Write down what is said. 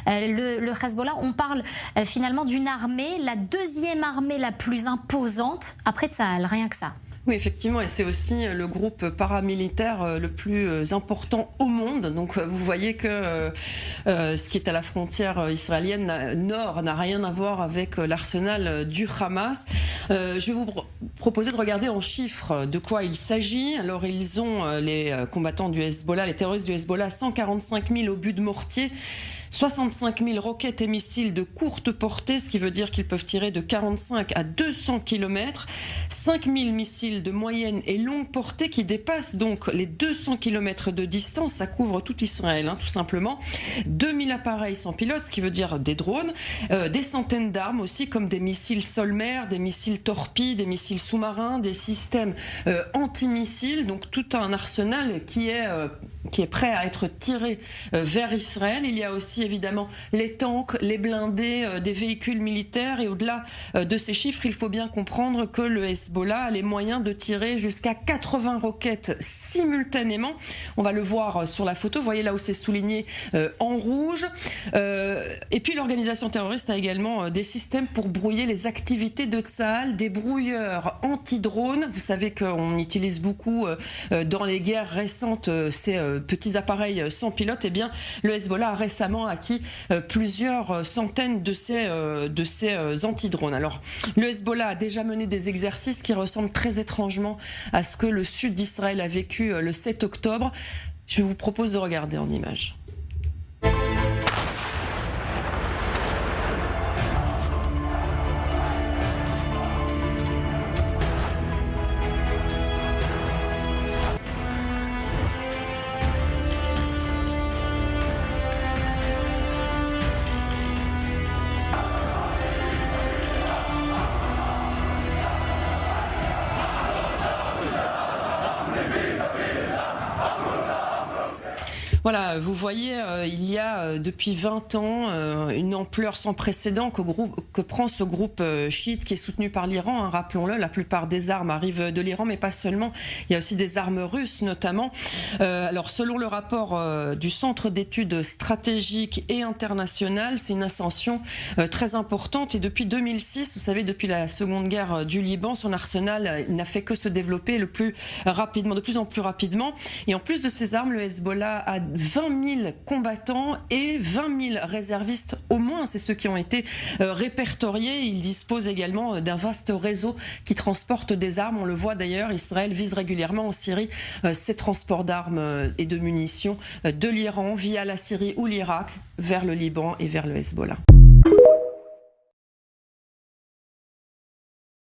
le Hezbollah. On parle finalement d'une armée, la deuxième armée la plus imposante après Tsahal, rien que ça. Oui, effectivement, et c'est aussi le groupe paramilitaire le plus important au monde. Donc vous voyez que ce qui est à la frontière israélienne nord n'a rien à voir avec l'arsenal du Hamas. Je vais vous proposer de regarder en chiffres de quoi il s'agit. Alors ils ont, les combattants du Hezbollah, les terroristes du Hezbollah, 145 000 obus de mortier, 65 000 roquettes et missiles de courte portée, ce qui veut dire qu'ils peuvent tirer de 45 à 200 km, 5 000 missiles de moyenne et longue portée qui dépassent donc les 200 km de distance, ça couvre tout Israël, tout simplement, 2000 appareils sans pilote, ce qui veut dire des drones, des centaines d'armes aussi comme des missiles sol-mer, des missiles torpilles, des missiles sous-marins, des systèmes antimissiles, donc tout un arsenal qui est prêt à être tiré vers Israël. Il y a aussi évidemment les tanks, les blindés, des véhicules militaires, et au-delà de ces chiffres, il faut bien comprendre que le Hezbollah a les moyens de tirer jusqu'à 80 roquettes simultanément. On va le voir sur la photo, vous voyez là où c'est souligné en rouge. Et puis l'organisation terroriste a également des systèmes pour brouiller les activités de Tsahal, des brouilleurs anti-drones. Vous savez qu'on utilise beaucoup dans les guerres récentes ces petits appareils sans pilote. Eh bien, le Hezbollah a récemment acquis plusieurs centaines de ces anti-drones. Alors, le Hezbollah a déjà mené des exercices qui ressemblent très étrangement à ce que le sud d'Israël a vécu le 7 octobre. Je vous propose de regarder en images. Voilà, vous voyez, il y a depuis 20 ans une ampleur sans précédent que prend ce groupe chiite qui est soutenu par l'Iran. Rappelons-le, la plupart des armes arrivent de l'Iran, mais pas seulement. Il y a aussi des armes russes notamment. Alors, selon le rapport du Centre d'études stratégiques et internationales, c'est une ascension très importante. Et depuis 2006, vous savez, depuis la Seconde Guerre du Liban, son arsenal n'a fait que se développer le plus rapidement, de plus en plus rapidement. Et en plus de ces armes, le Hezbollah a 20 000 combattants et 20 000 réservistes au moins, c'est ceux qui ont été répertoriés. Il dispose également d'un vaste réseau qui transporte des armes. On le voit d'ailleurs, Israël vise régulièrement en Syrie ces transports d'armes et de munitions de l'Iran via la Syrie ou l'Irak vers le Liban et vers le Hezbollah.